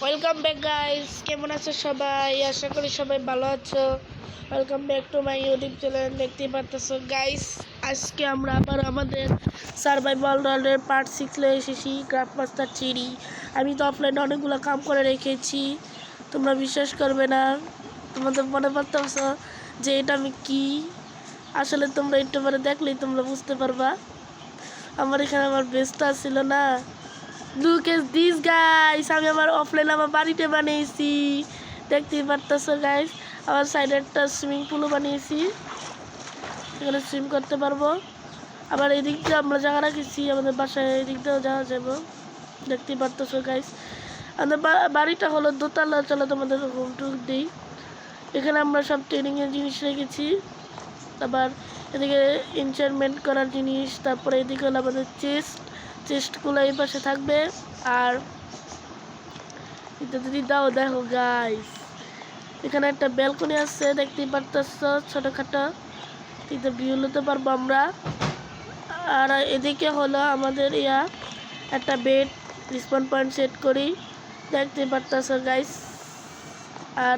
Welcome back guys, কেমন আছো সবাই? আশা করি সবাই ভালো আছো। Welcome back to my YouTube channel. দেখতেই পারতেছো গাইস, আজকে আমরা আবার আমাদের সার্ভাইভাল রোলের পার্ট 6 লয়ে এসেছি, ক্রাফট মাস্টার চিরি। আমি তো অফলাইনে অনেকগুলো কাম করে রেখেছি, তোমরা বিশ্বাস করবে না। তোমাদের মনে পড়তেছ যে এটা আমি কি, আসলে তোমরা একটু পরে দেখলেই তোমরা বুঝতে পারবা। আমার এখানে আমার বেস্টটা ছিল না। Look at this guys, আমি আমার অফলাইন আমার বাড়িতে বানিয়েছি, দেখতেই পারতেছো গাইস। আমার সাইডে একটা সুইমিং পুলও বানিয়েছি, এখানে সুইম করতে পারবো। আবার এই দিক দিয়ে আমরা জায়গা রাখেছি, আমাদের বাসায় এই দিক দিয়েও যাওয়া যাবো, দেখতেই পারতেছো গাইস। আমাদের বাড়িটা হলো দোতলা। চলো তোমাদের হোম টুর দিই। এখানে আমরা সব ট্রেনিংয়ের জিনিস রেখেছি, আবার এদিকে এনচারমেন্ট করার জিনিস, তারপরে এদিকে হলো আমাদের চেস্টগুলো এই পাশে থাকবে। আর এটা যদি দাও, দেখো গাইস, এখানে একটা ব্যালকনি আছে, দেখতেই পারতেছো, ছোটখাটো। এটা ভিউ নিতে পারবো আমরা। আর এদিকে হলো আমাদের একটা বেড রিসপন পয়েন্ট সেট করি, দেখতেই পারতেছো গাইস। আর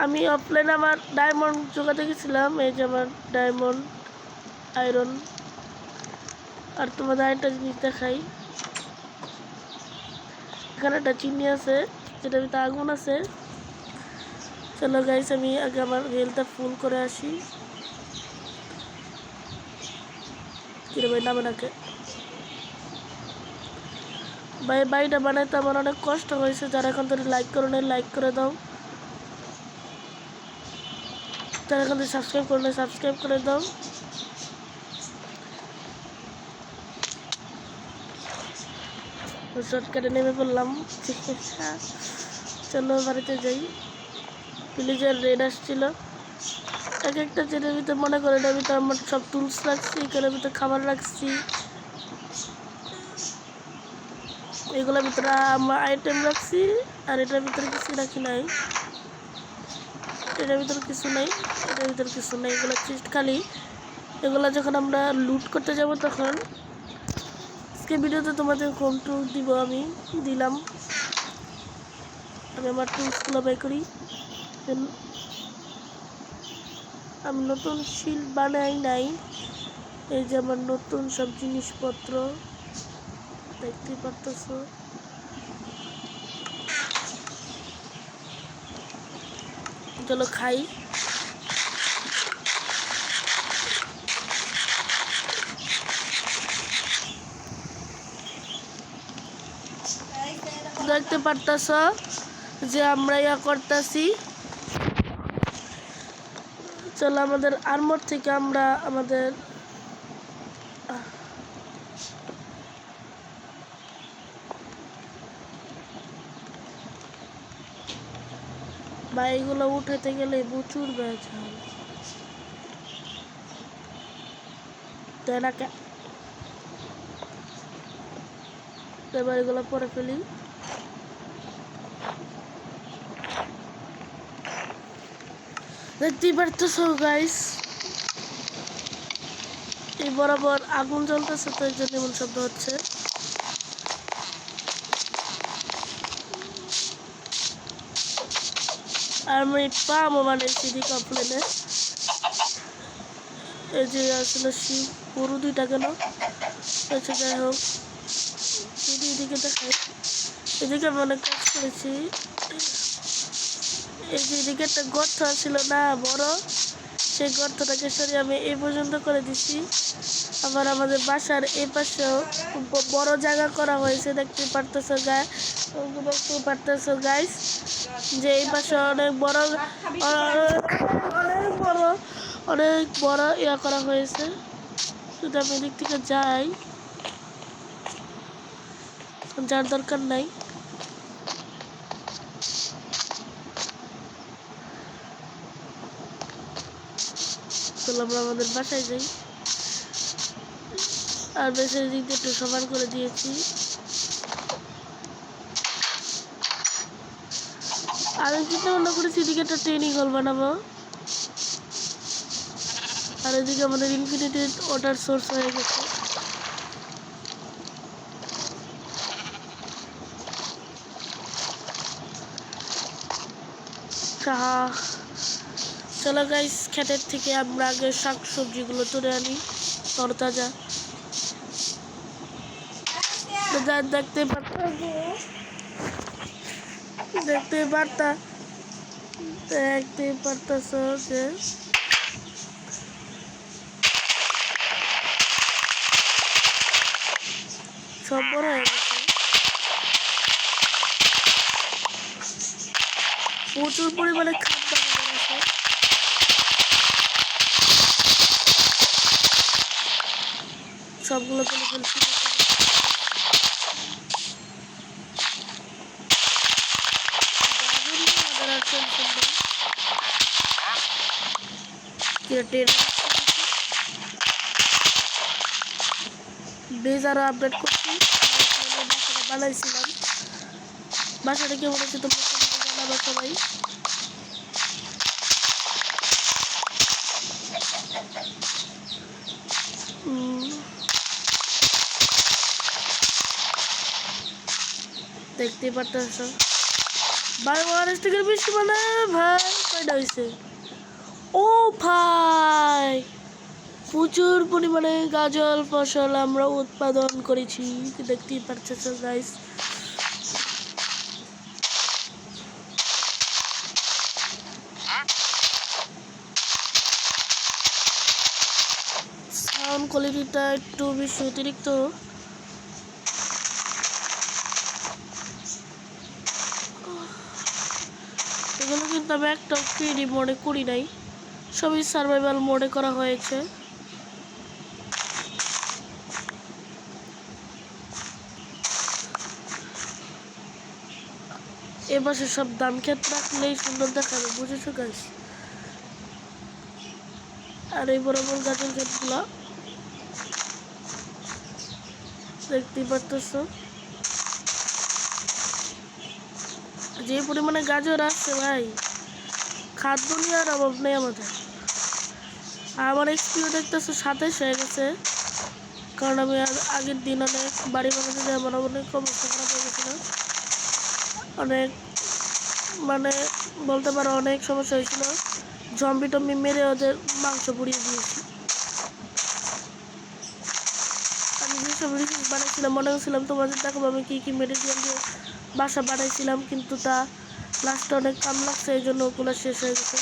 আমি অফলাইনে আমার ডায়মন্ড জোগাতে গেছিলাম, এই যে আমার ডায়মন্ড আয়রন। আর তোমাদের আরেকটা জিনিস দেখাই, এখানে একটা চিনি আছে, যেটা ভিতরে আগুন আছে। চলো গাইস, আমি আগে আমার হেলথটা ফুল করে আসি। কিরে ভাই, নামে নাকে ভাই, বাড়িটা বানাইতে আমার অনেক কষ্ট হয়েছে। যারা এখন ধরে লাইক করো না, লাইক করে দাও। যারা এখন ধরে সাবস্ক্রাইব করো না, সাবস্ক্রাইব করে দাও। শর্টকাটে নেমে পড়লাম। চলো বাড়িতে যাই। ভিলেজের রেড আসছিল, এক একটা জেলের ভিতরে মনে করে এটার ভিতরে আমার সব টুলস রাখছি, এখানের ভিতরে খাবার রাখছি, এগুলোর ভিতরে আমার আইটেম রাখছি। আর এটার ভিতরে কিছু রাখি নাই, এটার ভিতরে কিছু নেই, এটার ভিতরে কিছু নেই, এগুলো চেস্ট খালি। এগুলো যখন আমরা লুট করতে যাব তখন আজকে ভিডিওতে তোমাদের হোম টুর দিব, আমি দিলাম। আমি আমার টুলসগুলো বাই করি। আমি নতুন শিল্ড বানাই নাই, এই যে আমার নতুন সব জিনিসপত্র, দেখতেই পারতেছো। চলো খাই। দেখতে পারতেছ যে আমরা করতেছি। চলো আমাদের আর্মর থেকে আমরা আমাদের বাইকগুলো উঠাতে গেলে প্রচুর ব্যথা, তাই না? এবার এগুলো পরে ফেলি। দেখতেই পারতেছো গাইস, এই বরাবর আগুন জ্বলতেছে, তো এই জন্য এমন শব্দ হচ্ছে। আর আমি পামও বানাইছি দিক অফলাইনে। এই যে আসলে শিব গরু দুইটা কেন, আচ্ছা যাই হোক, এদিকে দেখাই। এদিকে আমি অনেক কাজ করেছি। এই যে এদিকে একটা গর্ত ছিল না বড়, সেই গর্তটাকে সরিয়ে আমি এই পর্যন্ত করে দিছি। আবার আমাদের বাসার এই পাশেও বড় জায়গা করা হয়েছে, দেখতে পারতেছো গাইস, যে এই পাশে অনেক বড় অনেক বড় করা হয়েছে। যদি আমি এদিক থেকে যাই, যার দরকার নাই। চলো আমরা আমাদের বাসায় যাই। আর বেশি দিক দিয়ে একটু সমান করে দিয়েছি। আমি চিন্তা ভাবনা করেছি এদিকে একটা ট্রেনিং হল বানাবো। আর এদিকে আমাদের ইনফিনিটি ওয়াটার সোর্স হয়ে গেছে। চলো গাইস, ক্ষেতের থেকে আমরা আগে শাক সবজিগুলো তুলে আনি তরতাজা। দেখতে পারতাছ যে সব বড় হয়ে গেছে, প্রচুর পরিমাণে খাদ্য আছে। সবগুলো তুলে ফেলছি। বেজ আরো আপডেট করছি, বাসাটা বানাইছিলাম। বাসাটা কেমন হচ্ছে তোমরা জানাবো সবাই। দেখতে পারতেছ বাংলাদেশ থেকে বেশি মানে ভাই কয়টা হয়েছে। ও ভাই, প্রচুর পরিমাণে গাজল ফসল আমরা উৎপাদন করেছি, দেখতেই পারতেছ গাইস। সাউন্ড কোয়ালিটিটা একটু বেশি অতিরিক্ত। এগুলো কিন্তু আমি একটা ফ্রি মোডে করি নাই, সবই সার্ভাইভাল মোডে করা হয়েছে। এপাশে সব ধান ক্ষেত রাখলেই সুন্দর দেখাবে, বুঝেছো গাছ। আর এই বরাবর গাছের ক্ষেতগুলো দেখতেই পারতেছ, যে পরিমাণে গাজর আসছে ভাই, খাদ্য নিয়ে আর অভাব নেই আমাদের। আমার এক্সপিও দেখতেছে 27 হয়ে গেছে, কারণ আমি আগের দিন অনেক বাড়ি বানাতে যাই, আমার অনেক অবস্থা খারাপ হয়ে গেছিল। অনেক মানে বলতে পারো অনেক সমস্যা হয়েছিল, জম্বি টম্বি মেরে ওদের মাংস পুড়িয়ে দিয়েছি। আমি যেসব রিসিস বানাইছিলাম, মনে করছিলাম তোমাদের দেখাবো আমি কী কী মেডিসিন দিয়ে বাসা বানাইছিলাম, কিন্তু তা লাস্টে অনেক কাম লাগছে, এই জন্য ওগুলো শেষ হয়ে গেছে।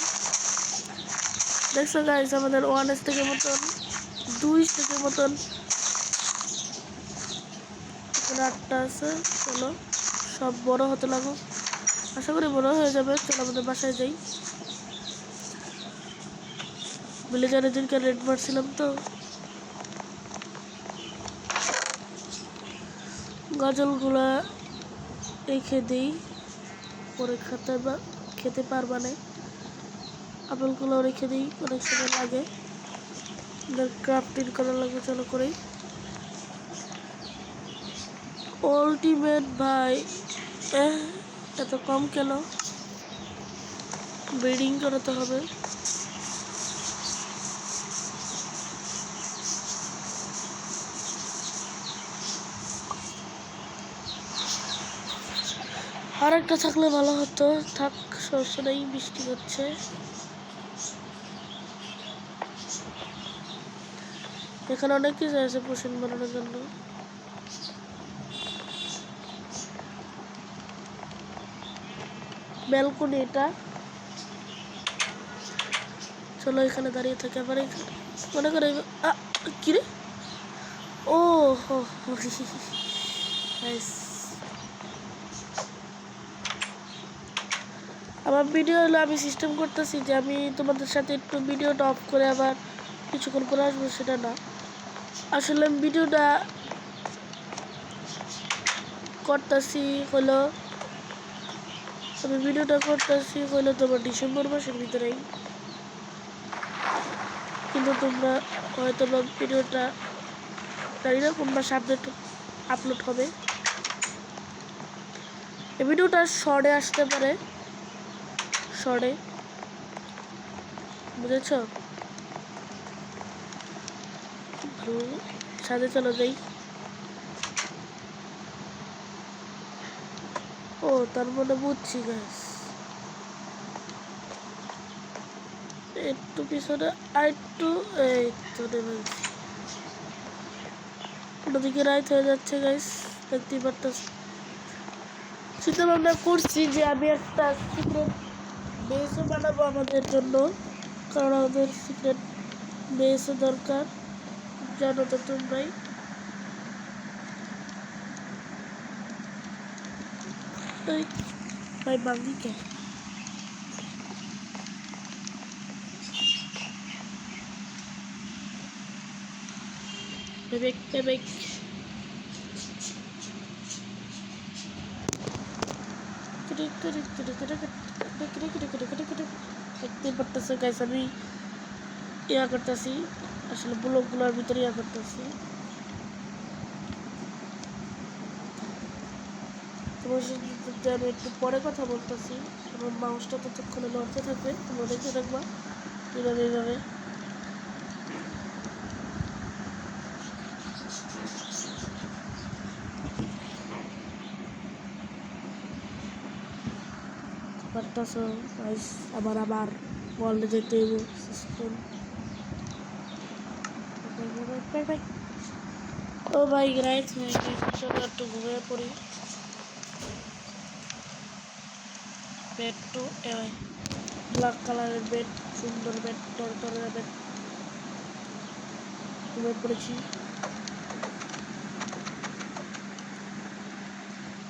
দেখছো গাইস, আমাদের 1 স্টেকের মতন 2 স্টেকের মতন এখানে 8টা আছে। চলো সব বড় হতে লাগো, আশা করি বড় হয়ে যাবে। চলো আমাদের বাসায় যাই। ভিলেজারের দিনকে রেড মারছিলাম তো, গাজলগুলা রেখে দিই, পরে খেতে পারবা না। আপেলগুলো রেখে দিই, অনেক সময় লাগে, ক্রাফটিং করা লাগবে। চলো করি আলটিমেট ভাই। এত কম কেন? ব্রিডিং করাতে হবে। আর একটা থাকলে ভালো হতো, থাক, সমস্যা নেই। বৃষ্টি হচ্ছে, এখানে অনেক কিছু আছে পোষণ বানানোর জন্য। ব্যালকনি এটা, চলো এখানে দাঁড়িয়ে থাকে। আবার এখানে মনে করে কি রে, ও হো, আমার ভিডিও হলো, আমি সিস্টেম করতেছি যে আমি তোমাদের সাথে একটু ভিডিওটা অফ করে আবার কিছুক্ষণ পরে আসবো, সেটা না। আসলে ভিডিওটা করতেছি হলো, আমি ভিডিওটা করতেছি হলো তোমার ডিসেম্বর মাসের ভিতরেই, কিন্তু তোমরা হয়তো বা ভিডিওটা জানি না কোন মাসে আপলোড হবে। এই ভিডিওটা শর্টে আসতে পারে, শর্টে, বুঝেছ? সাথে চলো যাই। ও তার মানে বুঝছি গাছ, একটু পিছনে আর একটু, এই তো নেমে গেছি। ওদিকে রাইট হয়ে যাচ্ছে গাইস, দেখতেই পারতেছি। চিন্তা ভাবনা করছি যে আমি একটা সিক্রেট বেসও বানাবো আমাদের জন্য, কারণ আমাদের সিক্রেট বেসও দরকার, জানো তো তোমরাই। ভাই বাঙ্গি কে বেবেক বেবেক দেখতে পারতেছে গাইস, আমি ইয়া করতেছি আসলে ব্লকগুলোর ভিতরে ইয়া করতেছি। তোমার সাথে আমি একটু পরে কথা বলতেছি, আমার মাউসটা ততক্ষণে লড়তে থাকবে, তোমরা দেখতে থাকবা এইভাবে এইভাবে। পারতেছ গাইস, আবার বললে যেতে হইব সিস্টেম। ও ভাই রাইট হয়ে গেছে, চলো একটু ঘুমিয়ে পড়ি। বেড টু ব্ল্যাক কালারের বেড, সুন্দর বেড, টরটরের বেড, ঘুমিয়ে পড়েছি।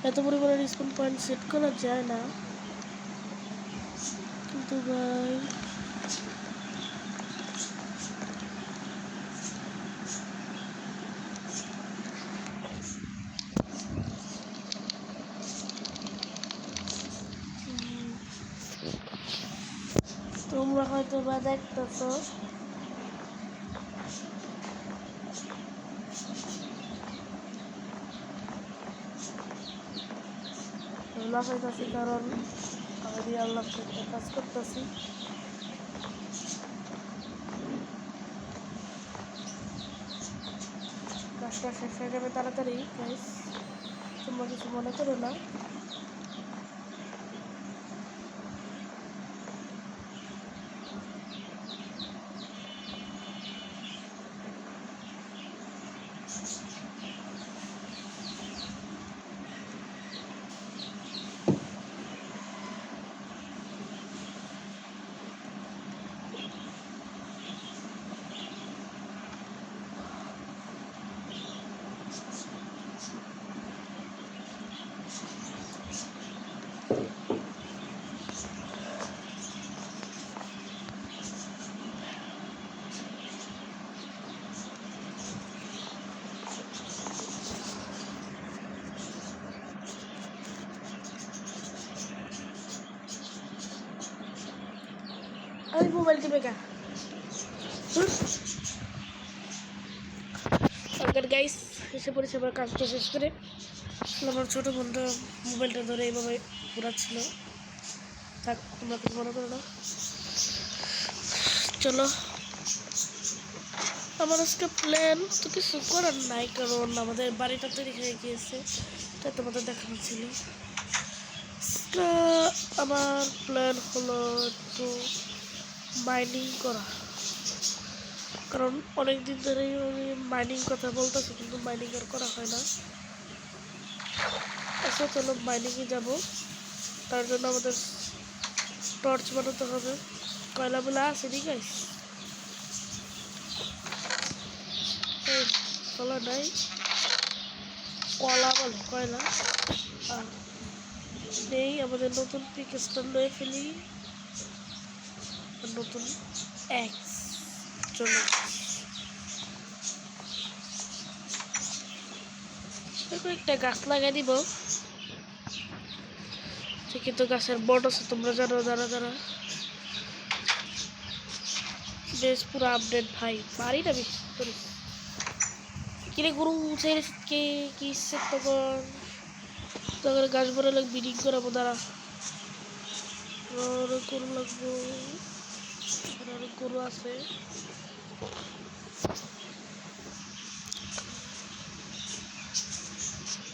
এত পরিমাণের স্পন পয়েন্ট সেট করা যায় না, কিন্তু ভাই তোমরা হয়তো বা দেখতেছো লাফাইতেছি, কারণ আমি রিয়াল লাইফে একটা কাজ করতেছি। কাজটা শেষ হয়ে যাবে তাড়াতাড়ি গাইস, তোমরা কিছু মনে করো না। আমি মোবাইল টিপে গা গাইস, এসে পড়েছে আমার কাজটা শেষ করে। আমার ছোটো বোনটা মোবাইলটা ধরে এইভাবে ঘোরাচ্ছিল, থাক তোমরা কিছু মনে করো না। চলো, আমার আজকে প্ল্যান তো কিছু করার নাই, কারণ আমাদের বাড়িটা তৈরি হয়ে গিয়েছে, তাই তোমাদের দেখানো ছিল। আমার প্ল্যান হলো একটু মাইনিং করা, কারণ অনেক দিন ধরেই আমি মাইনিং কথা বলতেছি, কিন্তু মাইনিং আর করা হয় না। আচ্ছা চলো মাইনিংয়ে যাব, তার জন্য আমাদের টর্চ বানাতে হবে। কয়লা বলে আছে ঠিক আছে, কলা নাই, কলা বলে কয়লা নেই। আমাদের নতুন পিক স্টার লয়ে ফেলি, নতুন এক্স চলো একটা গাছ লাগাই দিব। ঠিকই তো, গাছের বট আছে তোমরা জানো, যারা যারা বেশ পুরো আপডেট ভাই, পারি না বেশি করি। কিরে গরু ছেড়ে কে কি তখন তখন গাছ ভরে লাগবে, বিডিং করাবো, দাঁড়া গরু লাগবো, অনেক গরু আছে।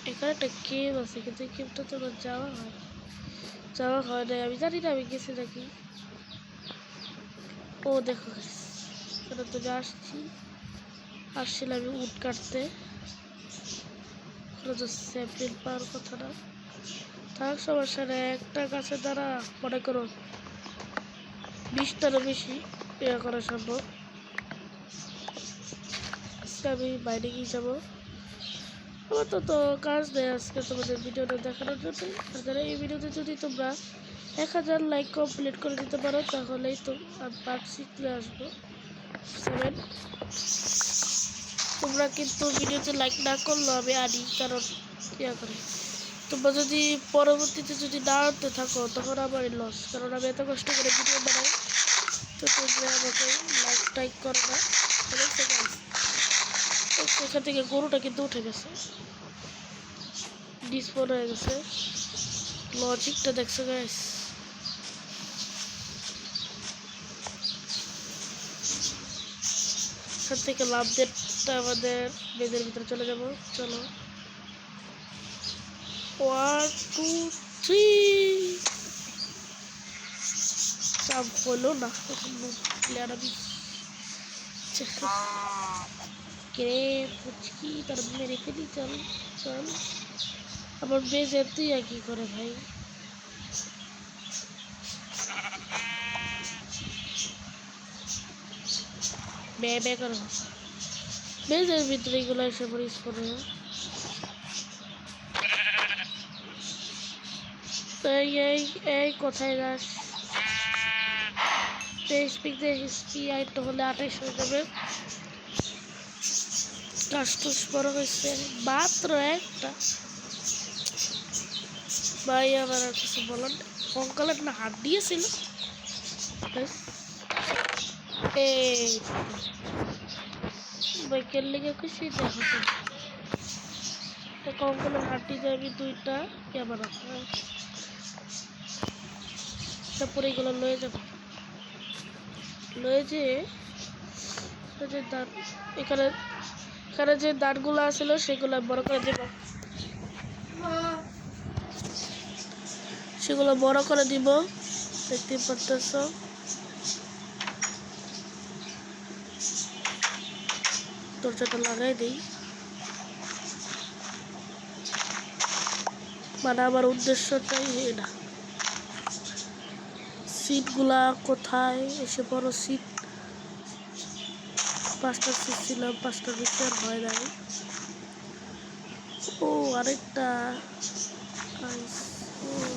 এখানে একটা কেভ আছে, কিন্তু এই কেভটা তো আমার যাওয়া হয় না, আমি জানি না আমি গেছি নাকি। ও দেখো এটা তো আসছিলাম আমি উড কাটতে, তো স্যাপলিন পাওয়ার কথা না, থাক সমস্যা নেই। একটা গাছে দ্বারা মনে করো 20টারও বেশি ইয়ে করা সম্ভব। আজকে আমি বাইরে গিয়ে যাবো, আমার তো কাজ নেই আজকে তোমাদের ভিডিওটা দেখানোর জন্য। তাছাড়া এই ভিডিওতে যদি তোমরা 1000 লাইক কমপ্লিট করে দিতে পারো তাহলেই তো আমি পার্ট 6 আসবো 7। তোমরা কিন্তু ভিডিওতে লাইক না করলেও আমি আনি, কারণ ইয়া করে তোমরা যদি পরবর্তীতে যদি না আনতে থাকো তখন আমারই লস, কারণ আমি এত কষ্ট করে ভিডিও বানাই, তো তোমরা আমাকে লাইক টাইক করো না। এখান থেকে গরুটা কিন্তু উঠে গেছে, ডিসপোন হয়ে গেছে, লজিকটা দেখছো গাইস। এখান থেকে লাভ ডেটটা আমাদের বেদের ভিতরে চলে যাব। চলো 1 2 3 চাপ হলো না, প্লেয়ার আমি কে পুচকি তার মেরে ফেলি। চল চল, আমার বেজ এতই কি করে ভাই। বে করো, বেজের ভিতরে এগুলো এসে পড়িস করে। এই কোথায় যাস? তো হলে 28 হয়ে যাবে। কাস্টস বড় হয়েছে মাত্র একটা। ভাই আমার আর কিছু বলার, কঙ্কালের না হাত দিয়েছিল। বাইকের লেগে খুশি দেখো তো কঙ্কালের হাড্ডি দিয়ে আমি 2টা ক্যামেরা তারপরে এগুলো লয়ে যাব, লয়ে যে দাঁত এখানে এখানে যে দাঁতগুলো আছিল সেগুলো বড় করে দিব, সেগুলো বড় করে দিব। দেখতে পারতেছ দরজাটা লাগাই দিই। মানে আমার উদ্দেশ্যটাই না, সিটগুলা কোথায় এসে বড় সিট, 5টা সিট ছিল, 5টার বেশি আর হয় নাই। ও আরেকটা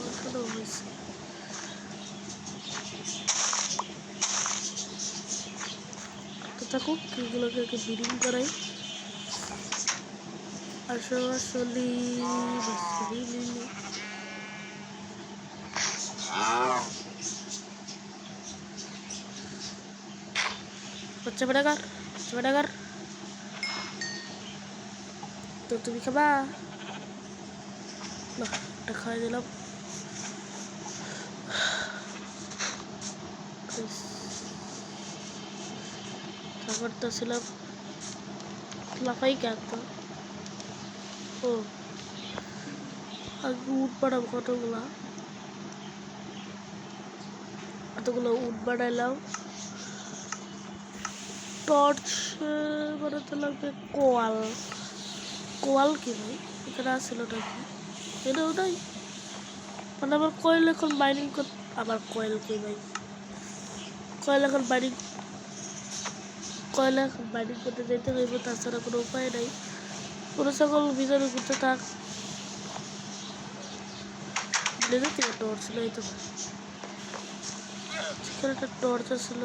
এখানেও হয়েছে। থাকুক এগুলোকে ব্রিডিং করাই। আসলে বাচ্চা বেটাকার তো তুমি খাবা না, এটা খাই দিলাম। করতেছিলাম লাফাই কাটতো। ও আগে উট বানাবো, কতগুলো উট বানাইলাম। টর্চ বানাতে লাগবে। কোয়াল কি ভাই এখানে আসছিল নাকি? এটাও নাই, মানে আমার কয়েল এখন বাইন্ডিং করতে, আবার কয়েল কি ভাই, কয়েল এখন বাইন্ডিং করতে যেতে হইব, তাছাড়া কোনো উপায় নাই। কোনো সকল ভিতরে ঘুরতে থাক। থেকে টর্চ নেই তো, সেখানে একটা টর্চ ছিল,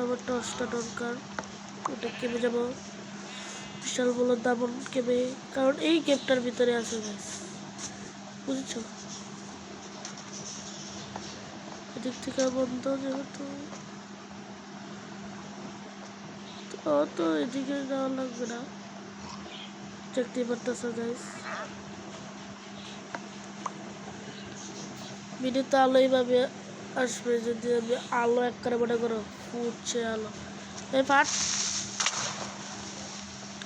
আমার টর্চটা দরকার। ওটা কেমে যাবো, বিশাল বড় দামন কেমে, কারণ এই গেমটার ভিতরে আছে গাইস, বুঝছো? এদিক থেকে বন্ধ যেহেতু, তো এদিকে যাওয়া লাগবে না, দেখতে পারতেছো গাইস। ভিডিওতে আলো এইভাবে আসবে যদি আমি আলো এক করে মনে করো ফুটছে আলো। এই ফাট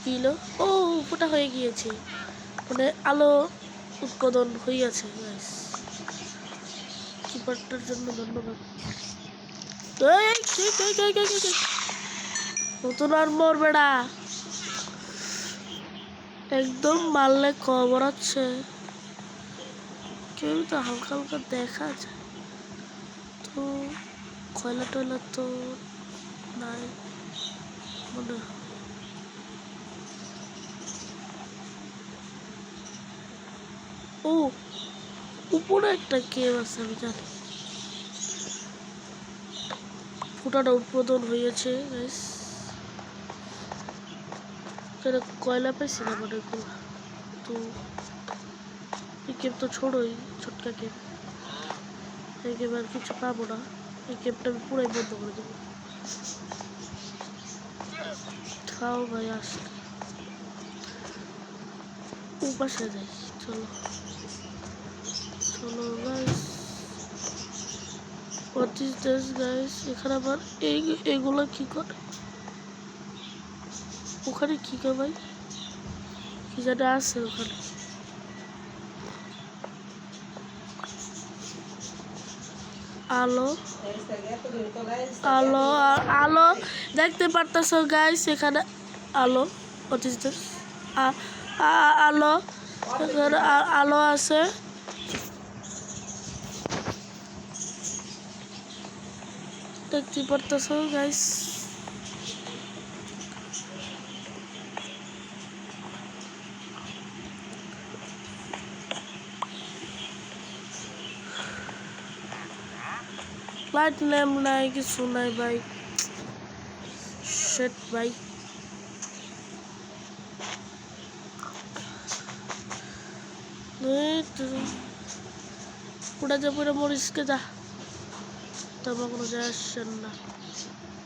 কিলো ও ফোটা হয়ে গিয়েছে, মানে আলো উৎপাদন হয়ে আছে গাইস। কিপারটার জন্য ধন্যবাদ। নতুন আর মরবে না, একদম মারলে খবর আছে। কেউ তো হালকা হালকা দেখা যায়, তো কয়লা টয়লা তো নাই মনে হয়। ও উপরে একটা কেভ আছে, আমি জানি। ফুটাটা উদ্বোধন হয়েছে গাইস। কয়লা পাইছি না অনেকগুলো, তো এই কেভ তো ছোটই, ছোটকা কেভ। এই কেভ আর কিছু পাবো না, এই কেভটা আমি পুরাই বন্ধ করে দেবো। খাও ভাই, আসলে উপাসে যাই, চলো চলো guys. What is this guys? এখানে আবার এইগুলো কি করে? ওখানে কি করে ভাই? কি জানি আছে ওখানে। আলো আলো আলো দেখতে পারতেছো গাইস, এখানে আলো। What is this? আলো, এখানে আলো আছে। দেখতে পারতেছো গাইস, লাইট ল্যাম্প নাই, কিছু নাই ভাই। শিট ভাই, উড়া যা পুরো মরিচকে যা, তোমার কোনো যায় আসছেন না।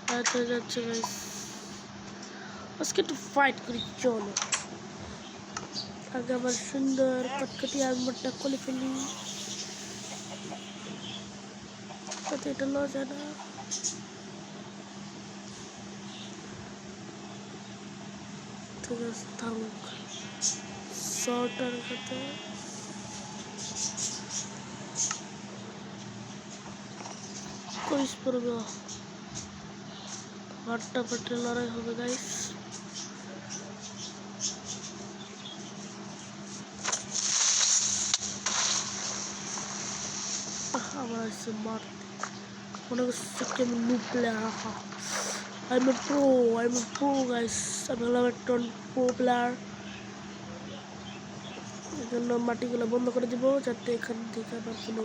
রাত হয়ে যাচ্ছে গাইস, আজকে একটু ফাইট করি চলো। আগে আবার সুন্দর কটকটি আর্মারটা খুলে ফেলি, তাতে এটা লওয়া যায় না। ঠিক আছে থাকুক, শর্টার কথা। করিস পড়বে, ফাটটা ফাটে লড়াই হবে গাইস। আমার আছে মারতে, মনে করছে কি আমি noob player. I'm a pro guys, আমি হলাম একটা প্রো প্লেয়ার। এই জন্য মাটিগুলো বন্ধ করে দিব, যাতে এখান থেকে আবার কোনো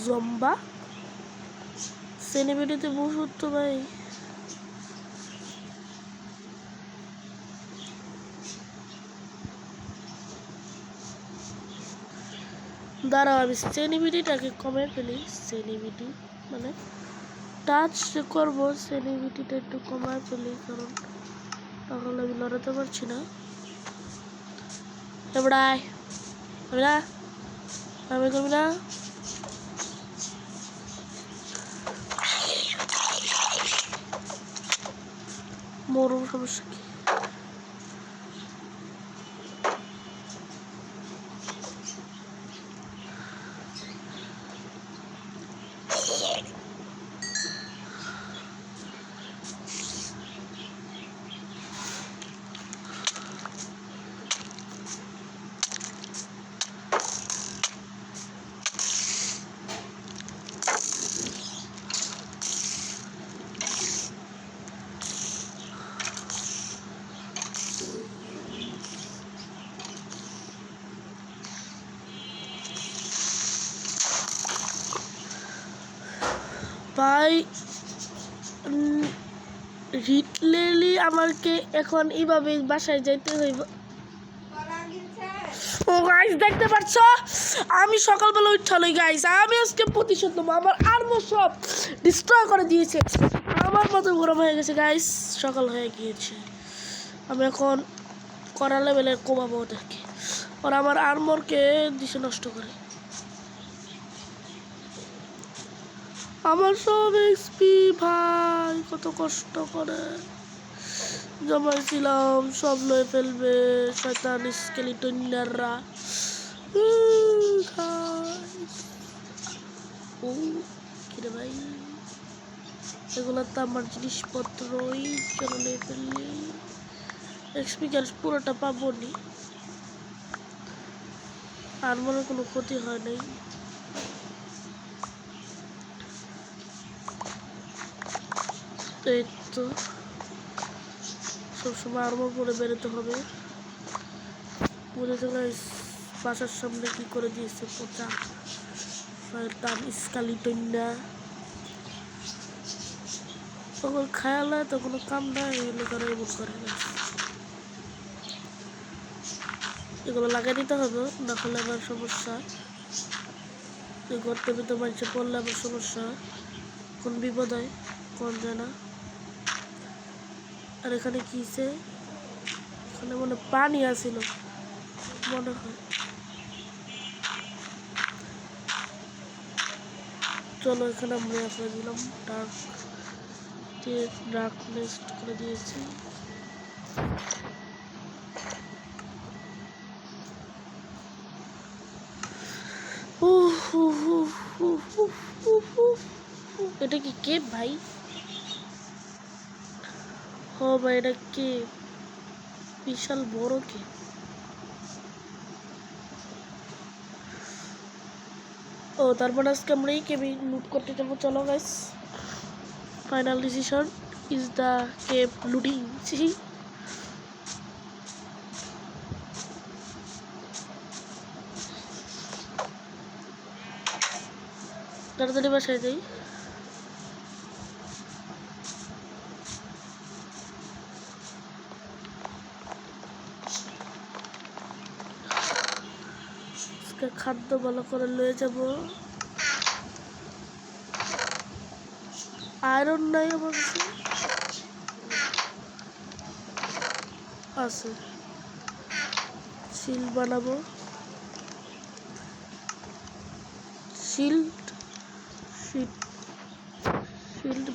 জম্বা সেলিব্রিটিতে বসত তো ভাই। দাঁড়াও, আমি সেলিব্রিটিটাকে কমে ফেলি। সেলিব্রিটি মানে টাচ করবো, সেলিব্রিটিটা একটু কমায় ফেলি, কারণ তাহলে আমি লড়াতে পারছি না। এবারে না, আমি করবি না। মরুম, সমস্যা কি? ভাই রিটলেলি আমাকে এখন এইভাবে বাসায় যাইতে হইব। ও গাইস দেখতে পাচ্ছ, আমি সকালবেলা উঠালই গাইস, আমি আজকে প্রতিশোধ নেবো। আমার আর্মর সব ডিস্ট্রয় করে দিয়েছে, আমার মতো গরম হয়ে গেছে গাইস। সকাল হয়ে গিয়েছে, আমি এখন কড়া লেভেলের কমাবো ওদেরকে। ওরা আমার আর্মরকে দিশে নষ্ট করে। আমার সব এক্সপি ভাই কত কষ্ট করে জমাইছিলাম, সব লয়ে ফেলবে শয়তান স্কেলিটনাররা। ও কিরে ভাই, এগুলো তো আমার জিনিসপত্রই। চলো নিয়ে ফেললি। এক্সপিকার পুরোটা পাবো নি, আর মনে কোনো ক্ষতি হয় নাই। এই তো সবসময় আর্মর পরে বেরোতে হবে। বুঝেছো গাইস, বাসার সামনে কি করে দিয়েছে পচা শয়তান স্কালিটনটা। তখন খেয়াল হয় তো কোনো কাম নাই, এগুলো করে এমন করে না। এগুলো লাগিয়ে দিতে হবে, না হলে আবার সমস্যা। ঘরতে ভিতরে মানুষে পড়লে আবার সমস্যা, কোন বিপদ হয় কোন যায় না। আর এখানে কিছে, এখানে মনে পানি আসিল মনে হয়। চলো এখানে আমরা করে দিলাম ডার্কনেস করে দিয়েছি। এটা কি কেপ ভাই? ও ভাই এটা কেপ, বিশাল বড় কেপ। ও তারপর আজকে আমরা এই কেবি লুট করতে যাবো। চলো guys, final decision is the keep looting. তাড়াতাড়ি বাসায় যাই। খাদ্য ভালো করে লয়ে যাব। আয়রন নাই আমার কাছে, আছে শিল্ড বানাবো। শিল্ড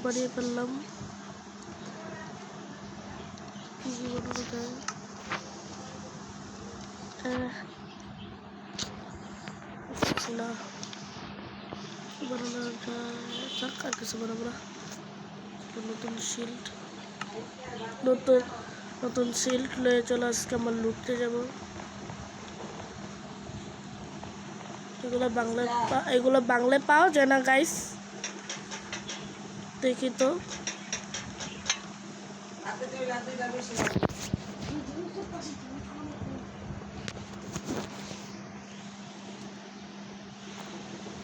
বানিয়ে ফেললাম। কি কি বানানো যায়? না বানানো যায়, আর কিছু বানাবো না। নতুন শিল্ড লয়ে চলে আজকে আমরা লুটতে যাব। এগুলো বাংলায় পাওয়া যায় না গাইস, দেখি তো।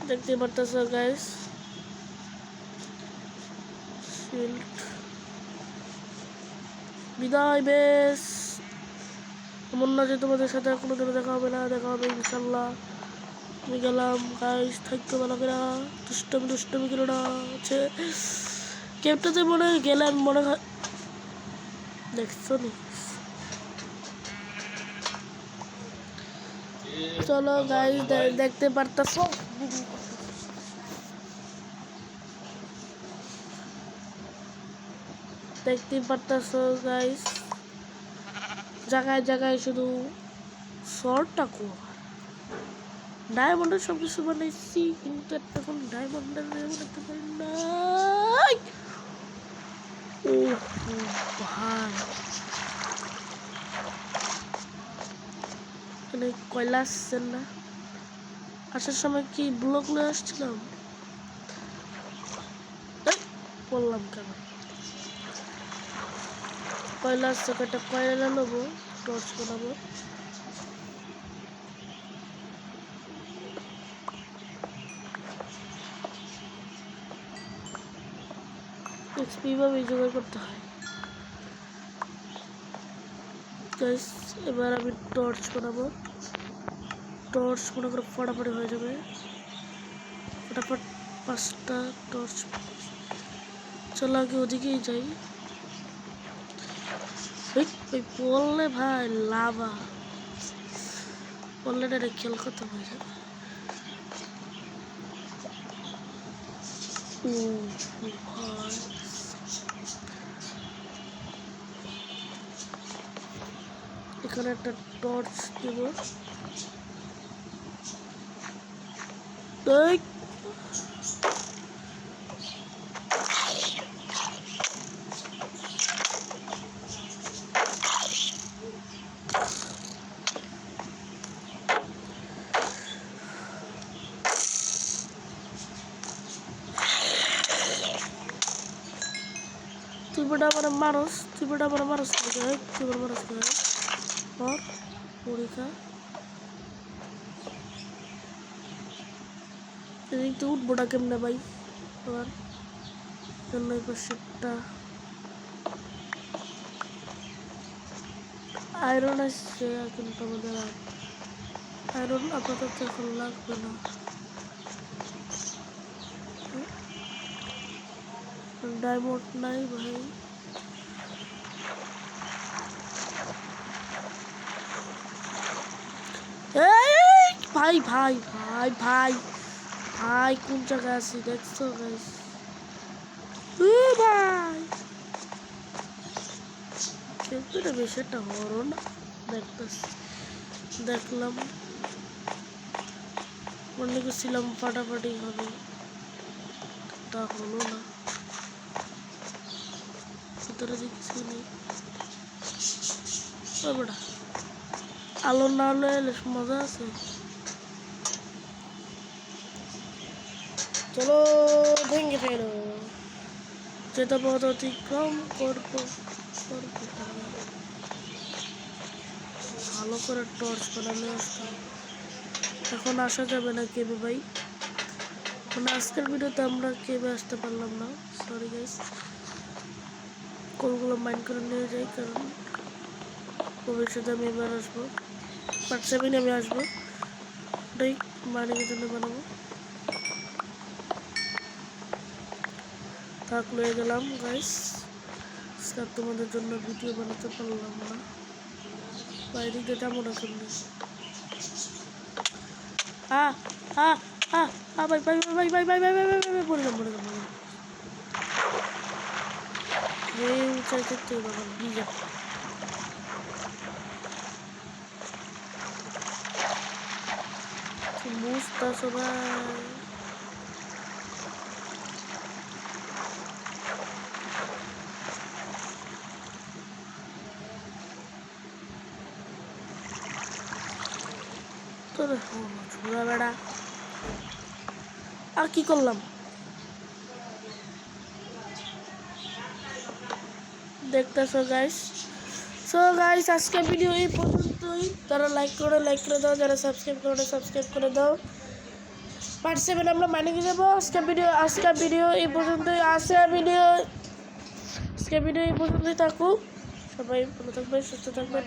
দেখতে পারতেছ গাইস, শিল্ড। বিদায় বেশ, এমন না যে তোমাদের সাথে কোনোদিনও দেখা হবে না, দেখা হবে ইনশাল্লাহ। আমি গেলাম গাইস, থাকতে ভালো করে দুষ্টমি গেল না আছে কেপটাতে মনে হয় গেলাম মনে হয়, দেখছো নি। চলো গাইস, দেখতে পারতেছো গাইস, জায়গায় জায়গায় শুধু শর্টটা কো ডায়মন্ডের সব কিছু বানাইছি, কিন্তু একটা কোন ডায়মন্ডের বানাতে পারি না। ও ভাই, এখানে কয়লা আসছেন না? আসার সময় কি ব্লক নিয়ে আসছিলাম? বললাম কেন কয়লা আসছে, কয়টা কয়লা নেবো, টর্চ বানাবো। এক্সপি ভাবে জোগাড় করতে হয় গাইস। এবার আমি টর্চ বানাবো। টর্চ মনে করে ফটাফটি হয়ে যাবে, ফটাফট 5টা টর্চ। চলো আগে ওদিকেই যাই। বললে ভাই লাভা বললে না, খেল খতম হয়ে যাবে। ভাই এখানে একটা টর্চ দেব। বেটা আমার মানুষ, তুই বেটা আমার মানুষ করে, তুই আমার মানুষ করে और পরীক্ষা এই তো উঠবোটা কেমনে ভাই তোমার জন্য এই পাশেরটা আয়রন আসছে কিন্তু আমাদের আয়রন আপাতত এখন লাগবে না ডায়মন্ড নাই ভাই ভাই ভাই ভাই ভাই ভাই কোন জায়গায় আছি দেখছো গাইস ভাই কিন্তু এটা বেশি একটা হরো না দেখলাম মনে করছিলাম ফাটাফাটি হবে তা হলো না ভিতরে দেখছি নেই বেটা আলো না আলো এলে মজা আছে চলো ভেঙে ফেলো যেটা পথ অতিক্রম করবো ভালো করে টর্চ বানানো আসতাম এখন আসা যাবে না কেবে ভাই মানে আজকের ভিডিওতে আমরা কেবে আসতে পারলাম না সরি গাইস কলগুলো মাইন্ড করে নিয়ে যাই কারণ ভবিষ্যতে আমি এবার আসবো পার্ট 7 আমি আসবো ওটাই মানিকের জন্য বানাবো থাক লয়ে গেলাম গাইস আজকে তোমাদের জন্য ভিডিও বানাতে পারলাম না বাইরে দিয়ে যাবো না কেমনি ভাই ভাই ভাই ভাই ভাই ভাই ভাই ভাই পড়ে যাম এই উঁচাই করতে বাবা নিজে মুস্তা সবাই ছোড়া বেড়া আর কি করলাম দেখতেছো গাইস সো গাইস আজকে ভিডিও এই পর্যন্তই যারা লাইক করে দাও যারা সাবস্ক্রাইব করে দাও পার্ট 7 আমরা মানিয়ে যাবো আজকে ভিডিও এই পর্যন্তই আজকে ভিডিও এই পর্যন্তই থাকুক সবাই ভালো থাকবে সুস্থ থাকবে